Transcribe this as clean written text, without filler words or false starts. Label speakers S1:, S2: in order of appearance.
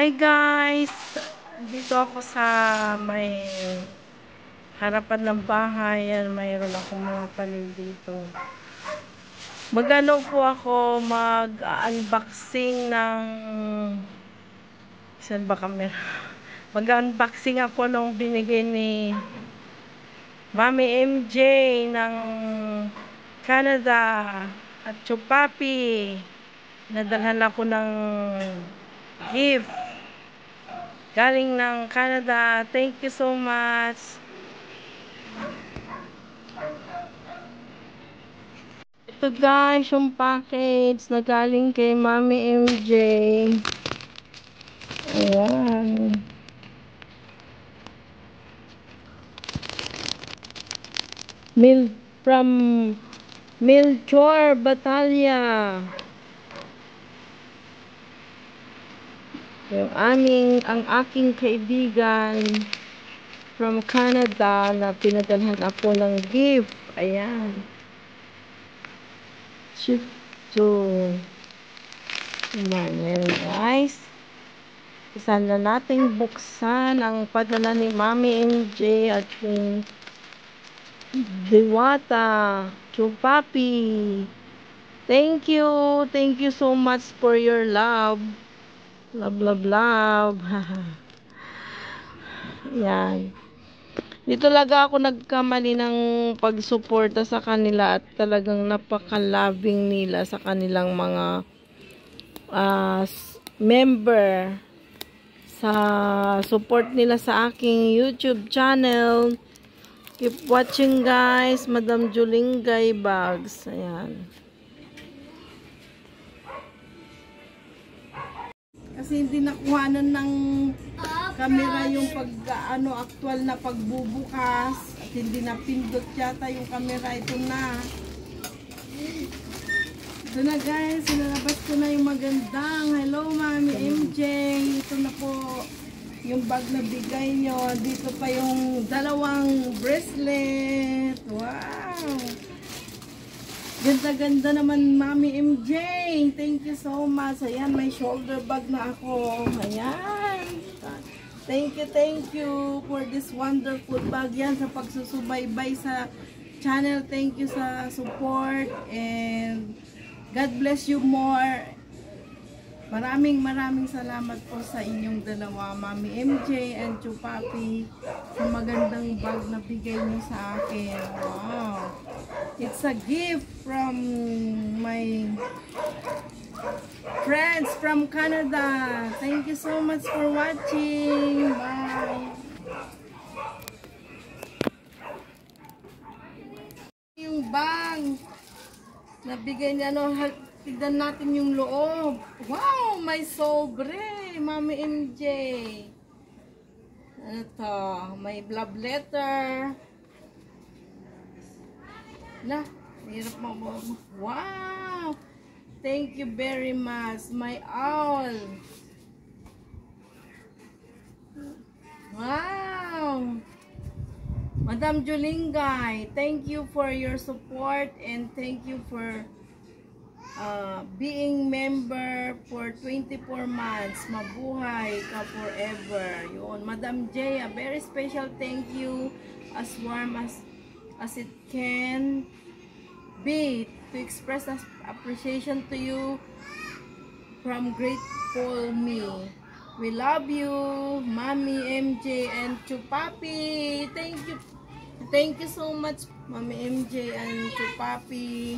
S1: Hi guys! Dito ako sa may harapan ng bahay. Yan, mayroon akong mga panig dito. Mag-ano po ako, mag-unboxing ng saan ba camera? Mag-unboxing ako nung binigay ni Mami MJ ng Canada at Chupapi. Nadalhan ako ng gift galing ng Canada. Thank you so much. Ito guys, yung package na galing kay Mami MJ. Ayan. From Melchor Batalya. Ang aking kaibigan from Canada na pinadalhan ako ng gift. Ayan. Ship to. Ayan guys. Isa na nating buksan ang padala ni Mami MJ at ni Diwata Chupapi. Thank you. Thank you so much for your love. Love, love, love. Yan. Dito talaga ako nagkamali ng pagsuporta sa kanila at talagang napaka-loving nila sa kanilang mga member sa support nila sa aking YouTube channel. Keep watching guys. Madam Julingay Bags. Ayan. Kasi hindi nakuhanan ng camera yung actual na pagbubukas at hindi napindot yata yung camera. Ito na. Ito na guys, sinalabas ko na yung magandang hello Mami MJ. Ito na po yung bag na bigay nyo. Dito pa yung dalawang bracelet. Wow! Ganda-ganda naman Mami MJ. Thank you so much. Ayan, may shoulder bag na ako. Ayan. Thank you for this wonderful bag. Yan, sa pagsusubaybay sa channel. Thank you sa support. And God bless you more. Maraming salamat po sa inyong dalawa, Mami MJ and Chupapi, sa magandang bag na bigay niyo sa akin. Wow! It's a gift from my friends from Canada. Thank you so much for watching. Bye! Yung bag na bigay niya, tignan natin yung loob. Wow! May sobre, Mami MJ. Ito, may love letter. Hirap mo. Wow! Thank you very much, my all. Wow! Madam Julingay, thank you for your support and thank you for being member for 24 months. Mabuhay ka forever. Yun. Madam J, a very special thank you, as warm as it can be, to express appreciation to you from grateful me. We love you, Mami MJ and Chupapi. Thank you so much, Mami MJ and Chupapi.